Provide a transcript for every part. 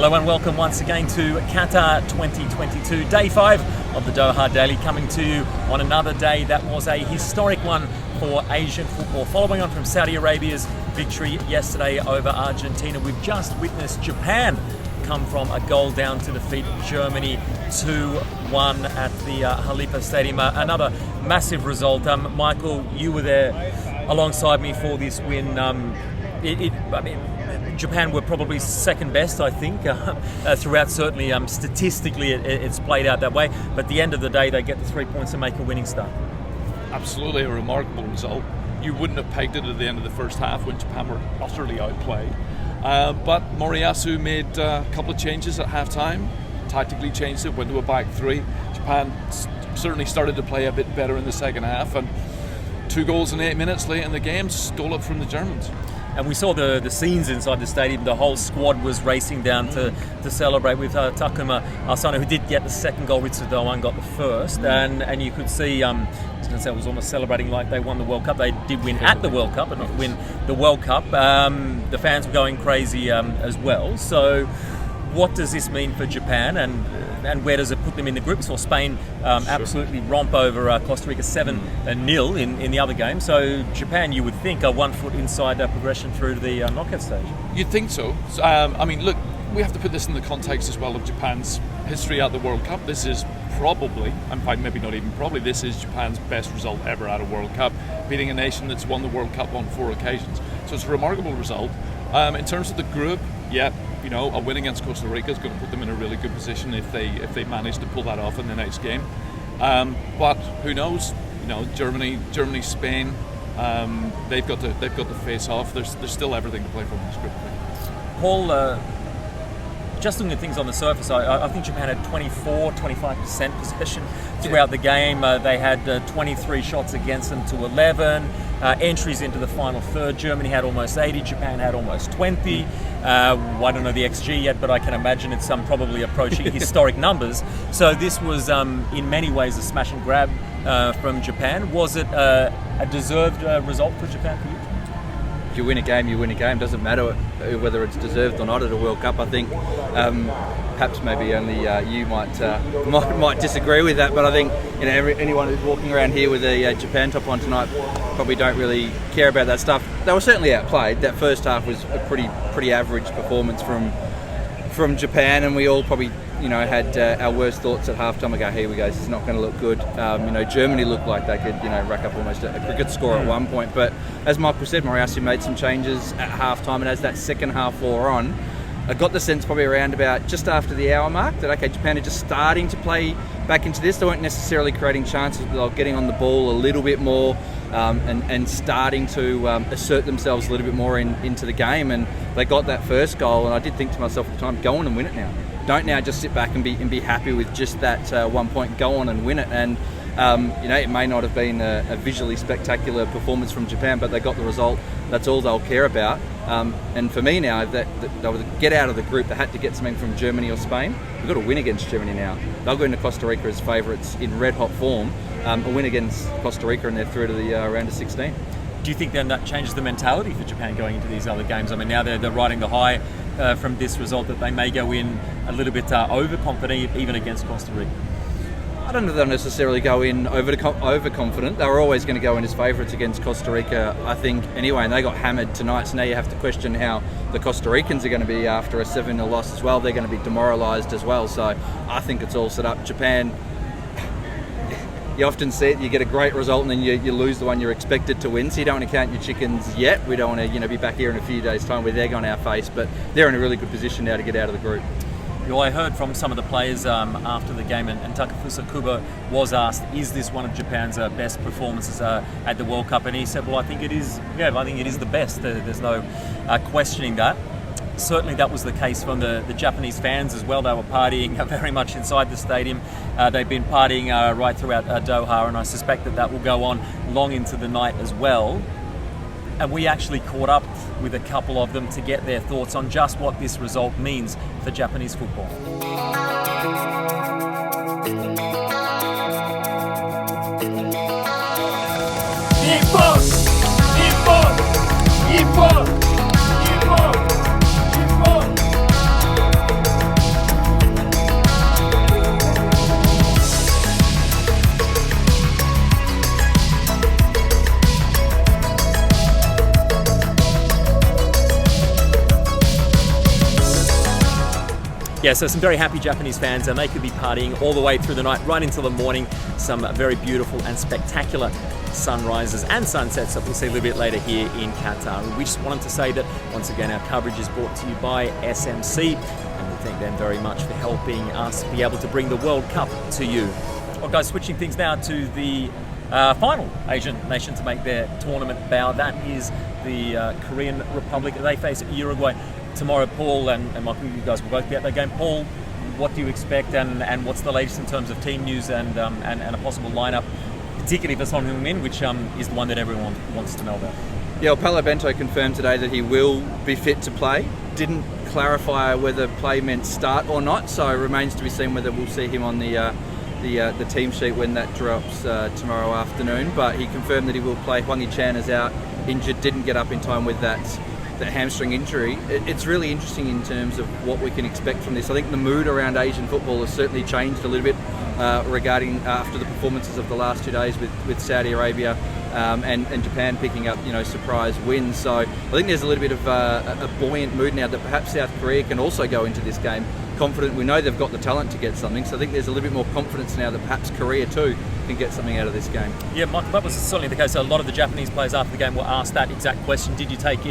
Hello and welcome once again to Qatar 2022, day 5 of the Doha Daily, coming to you on another day that was a historic one for Asian football. Following on from Saudi Arabia's victory yesterday over Argentina, we've just witnessed Japan come from a goal down to defeat Germany 2-1 at the Khalifa Stadium. Another massive result. Michael, you were there alongside me for this win. Japan were probably second best, I think, throughout. Certainly, statistically, it's played out that way. But at the end of the day, they get the 3 points and make a winning start. Absolutely a remarkable result. You wouldn't have pegged it at the end of the first half when Japan were utterly outplayed. But Moriyasu made a couple of changes at half-time, tactically changed it, went to a back three. Japan certainly started to play a bit better in the second half, and 2 goals in 8 minutes late in the game stole it from the Germans. And we saw the scenes inside the stadium. The whole squad was racing down to celebrate with Takuma Asano, who did get the second goal. Ritsu Doan got the first. And you could see, I was going to say, it was almost celebrating like they won the World Cup. They did win at the World Cup, but not win the World Cup. The fans were going crazy as well. So what does this mean for Japan, and where does it put them in the group? We saw Spain absolutely romp over Costa Rica 7-0 in the other game. So Japan, you would think, are 1 foot inside progression through to the knockout stage. You'd think so. Look, we have to put this in the context as well of Japan's history at the World Cup. This is probably, in fact maybe not even probably, this is Japan's best result ever at a World Cup, beating a nation that's won the World Cup on 4 occasions. So it's a remarkable result. In terms of the group, a win against Costa Rica is going to put them in a really good position if they manage to pull that off in the next game. But who knows? Germany, Spain, they've got to face off. There's still everything to play for in this group. Paul, just looking at things on the surface, I think Japan had 25% possession throughout the game. They had 23 shots against them to 11. Entries into the final third. Germany had almost 80. Japan had almost 20. I don't know the XG yet, but I can imagine it's probably approaching historic numbers. So this was, in many ways, a smash and grab from Japan. Was it a deserved result for Japan for you? If you win a game, you win a game. Doesn't matter whether it's deserved or not at a World Cup. I think perhaps maybe only you might disagree with that, but I think anyone who's walking around here with a Japan top on tonight probably don't really care about that stuff. They were certainly outplayed. That first half was a pretty average performance from Japan, and we all probably had our worst thoughts at halftime. I go, here we go, this is not going to look good. Germany looked like they could rack up almost a cricket score at one point, but as Michael said, Moriyasu made some changes at halftime, and as that second half wore on, I got the sense probably around about just after the hour mark that Japan are just starting to play back into this. They weren't necessarily creating chances, but they were getting on the ball a little bit more and starting to assert themselves a little bit more into the game, and they got that first goal. And I did think to myself at the time, go on and win it now. Don't now just sit back and be happy with just that 1 point. Go on and win it. And it may not have been a visually spectacular performance from Japan, but they got the result. That's all they'll care about. And for me now, that they were to get out of the group, they had to get something from Germany or Spain. We've got to win against Germany now. They'll go into Costa Rica as favourites in red-hot form. A win against Costa Rica and they're through to the round of 16. Do you think then that changes the mentality for Japan going into these other games? I mean, now they're riding the high from this result, that they may go in a little bit overconfident even against Costa Rica. I don't know if they'll necessarily go in overconfident. They were always going to go in as favourites against Costa Rica, I think, anyway, and they got hammered tonight. So now you have to question how the Costa Ricans are going to be after a 7-0 loss as well. They're going to be demoralised as well. So I think it's all set up. Japan, you often see it, you get a great result and then you lose the one you're expected to win. So you don't want to count your chickens yet. We don't want to be back here in a few days' time with egg on our face. But they're in a really good position now to get out of the group. I heard from some of the players after the game, and Takefusa Kubo was asked, is this one of Japan's best performances at the World Cup? And he said, well, I think it is. Yeah, I think it is the best. There's no questioning that. Certainly that was the case from the Japanese fans as well. They were partying very much inside the stadium. They've been partying right throughout Doha, and I suspect that will go on long into the night as well. And we actually caught up with a couple of them to get their thoughts on just what this result means for Japanese football. Yeah, so some very happy Japanese fans, and they could be partying all the way through the night, right into the morning. Some very beautiful and spectacular sunrises and sunsets that we'll see a little bit later here in Qatar. And we just wanted to say that, once again, our coverage is brought to you by SMC, and we thank them very much for helping us be able to bring the World Cup to you. Well, guys, switching things now to the final Asian nation to make their tournament bow. That is the Korean Republic. They face Uruguay tomorrow. Paul and Michael, you guys will both be at that game. Paul, what do you expect, and what's the latest in terms of team news and a possible lineup, particularly for Heung-min, which is the one that everyone wants to know about? Yeah, well, Paulo Bento confirmed today that he will be fit to play. Didn't clarify whether play meant start or not, so it remains to be seen whether we'll see him on the team sheet when that drops tomorrow afternoon. But he confirmed that he will play. Hwang Hee-chan is out, injured, didn't get up in time with that hamstring injury. It's really interesting in terms of what we can expect from this. I think the mood around Asian football has certainly changed a little bit regarding after the performances of the last 2 days with Saudi Arabia and Japan picking up surprise wins. So I think there's a little bit of a buoyant mood now that perhaps South Korea can also go into this game confident. We know they've got the talent to get something, so I think there's a little bit more confidence now that perhaps Korea too can get something out of this game. Yeah, Michael, that was certainly the case. A lot of the Japanese players after the game were asked that exact question. Did you take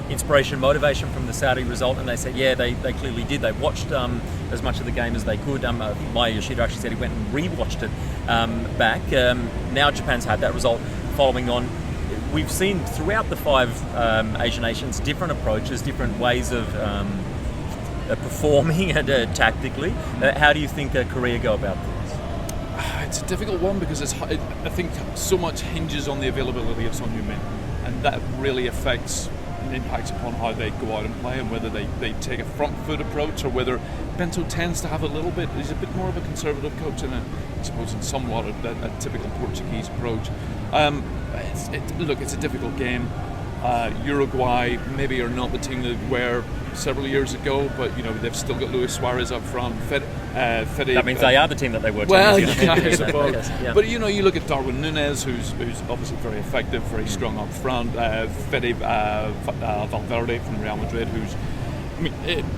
inspiration, motivation from the Saudi result? And they said, yeah, they clearly did. They watched as much of the game as they could. Maya Yoshida actually said he went and re-watched it back. Now Japan's had that result following on. We've seen throughout the 5 Asian nations different approaches, different ways of performing and tactically. How do you think Korea go about this? It's a difficult one because I think so much hinges on the availability of Son Heung-min, and that really affects and impacts upon how they go out and play, and whether they take a front foot approach or whether Bento tends to have a little bit, he's a bit more of a conservative coach and I suppose in somewhat a typical Portuguese approach. Look, it's a difficult game. Uruguay maybe are not the team that were several years ago, but they've still got Luis Suarez up front. That means they are the team that they were. Well, yeah, I suppose. Yeah. But you look at Darwin Núñez, who's obviously very effective, very strong up front. Fede Valverde from Real Madrid,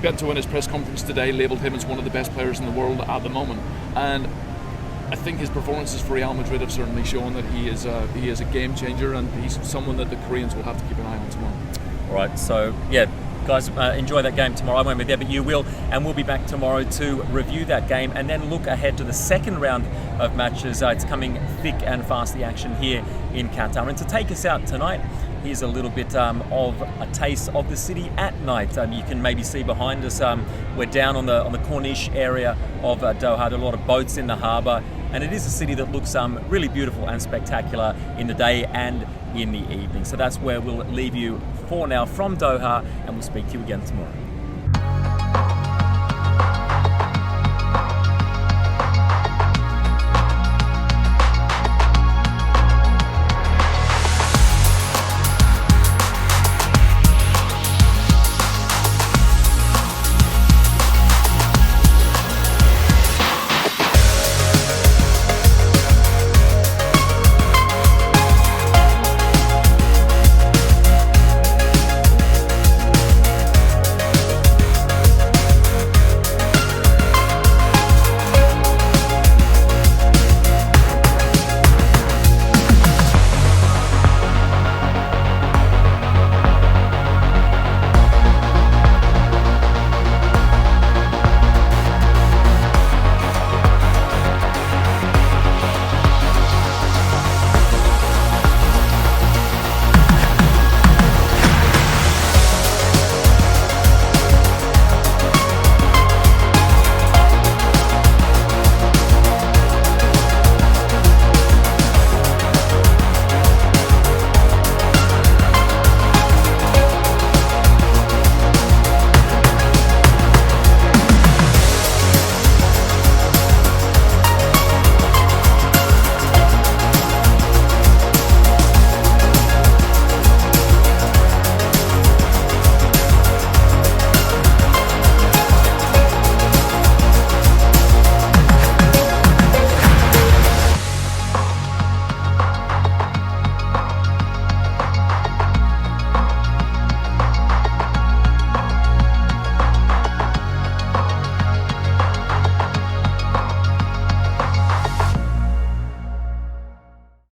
Bento in his press conference today labelled him as one of the best players in the world at the moment, and I think his performances for Real Madrid have certainly shown that he is a game changer, and he's someone that the Koreans will have to keep an eye on tomorrow. All right, so yeah, guys, enjoy that game tomorrow. I won't be there, but you will, and we'll be back tomorrow to review that game and then look ahead to the second round of matches. It's coming thick and fast, the action here in Qatar. And to take us out tonight, here's a little bit of a taste of the city at night. You can maybe see behind us, we're down on the Corniche area of Doha. There are a lot of boats in the harbour, and it is a city that looks really beautiful and spectacular in the day and in the evening. So that's where we'll leave you for now from Doha, and we'll speak to you again tomorrow.